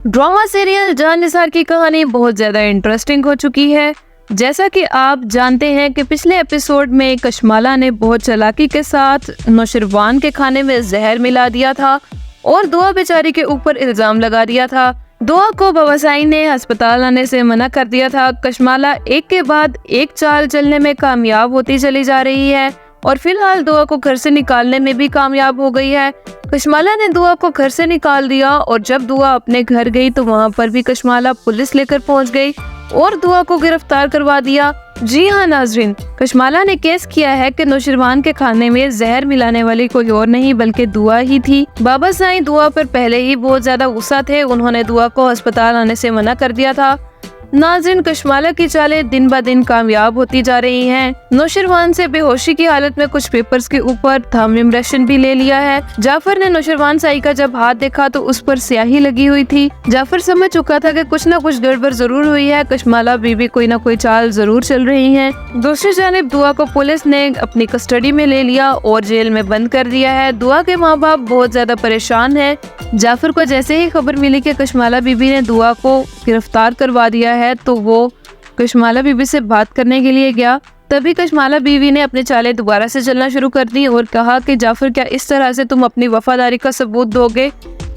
Drama serial जान निसार की कहानी बहुत ज्यादा इंटरेस्टिंग हो चुकी है। जैसा कि आप जानते हैं कि पिछले एपिसोड में कशमाला ने बहुत चालाकी के साथ नौशरवान के खाने में जहर मिला दिया था और दुआ बेचारी के ऊपर इल्जाम लगा दिया था। दुआ को बवासाई ने अस्पताल आने से मना कर दिया था। कशमाला एक के बाद एक चाल चलने में कामयाब होती चली जा रही है और फिलहाल दुआ को घर से निकालने में भी कामयाब हो गई है। कशमाला ने दुआ को घर से निकाल दिया और जब दुआ अपने घर गई तो वहाँ पर भी कशमाला पुलिस लेकर पहुँच गई और दुआ को गिरफ्तार करवा दिया। जी हाँ नाजरीन, कशमाला ने केस किया है कि नौशरवान के खाने में जहर मिलाने वाली कोई और नहीं बल्कि दुआ ही थी। बाबा साईं दुआ पर पहले ही बहुत ज्यादा गुस्सा थे। उन्होंने दुआ को अस्पताल आने से मना कर दिया था। नाज़रीन, कशमाला की चालें दिन ब दिन कामयाब होती जा रही हैं। नौशरवान से बेहोशी की हालत में कुछ पेपर्स के ऊपर थंब इम्प्रेशन भी ले लिया है। जाफर ने नौशरवान साई का जब हाथ देखा तो उस पर स्याही लगी हुई थी। जाफर समझ चुका था कि कुछ न कुछ गड़बड़ जरूर हुई है। कशमाला बीबी कोई न कोई चाल जरूर चल रही है। दूसरी जानिब दुआ को पुलिस ने अपनी कस्टडी में ले लिया और जेल में बंद कर दिया है। दुआ के माँ बाप बहुत ज्यादा परेशान है। जाफर को जैसे ही खबर मिली कि कशमाला बीबी ने दुआ को गिरफ्तार करवा दिया है तो वो कशमाला बीबी से बात करने के लिए गया। तभी कशमाला बीवी ने अपने चालें दोबारा से चलना शुरू कर दी और कहा कि जाफर, क्या इस तरह से तुम अपनी वफादारी का सबूत दोगे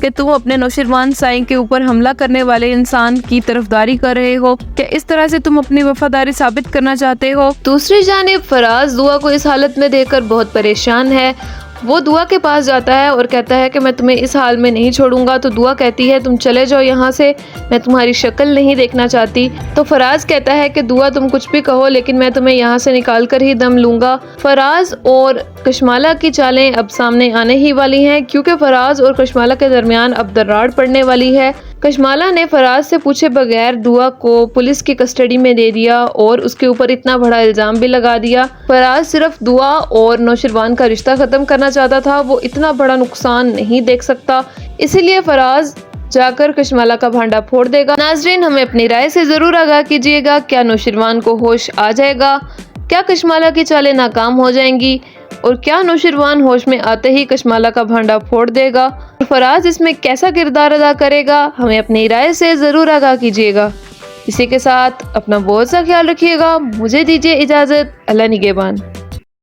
कि तुम अपने नौशरवान साईं के ऊपर हमला करने वाले इंसान की तरफदारी कर रहे हो? क्या इस तरह से तुम अपनी वफादारी साबित करना चाहते हो? दूसरी जानिब फराज दुआ को इस हालत में देखकर बहुत परेशान है। वो दुआ के पास जाता है और कहता है कि मैं तुम्हें इस हाल में नहीं छोड़ूंगा। तो दुआ कहती है तुम चले जाओ यहाँ से, मैं तुम्हारी शक्ल नहीं देखना चाहती। तो फराज कहता है कि दुआ तुम कुछ भी कहो लेकिन मैं तुम्हें यहाँ से निकाल कर ही दम लूंगा। फराज और कशमाला की चालें अब सामने आने ही वाली हैं क्योंकि फराज और कशमाला के दरमियान अब दरार पड़ने वाली है। कशमाला ने फराज से पूछे बगैर दुआ को पुलिस की कस्टडी में दे दिया और उसके ऊपर इतना बड़ा इल्जाम भी लगा दिया। फराज सिर्फ दुआ और नौशरवान का रिश्ता खत्म करना चाहता था, वो इतना बड़ा नुकसान नहीं देख सकता, इसीलिए फराज जाकर कशमाला का भांडा फोड़ देगा। नाजरीन, हमें अपनी राय से जरूर आगाह कीजिएगा। क्या नौशरवान को होश आ जाएगा? क्या कशमाला की चालें नाकाम हो जाएंगी? और क्या नौशरवान होश में आते ही कशमाला का भांडा फोड़ देगा? फराज इसमें कैसा किरदार अदा करेगा? हमें अपनी राय से जरूर आगाह कीजिएगा। इसी के साथ अपना बहुत सा ख्याल रखिएगा। मुझे दीजिए इजाजत। अल्लाह निगहबान।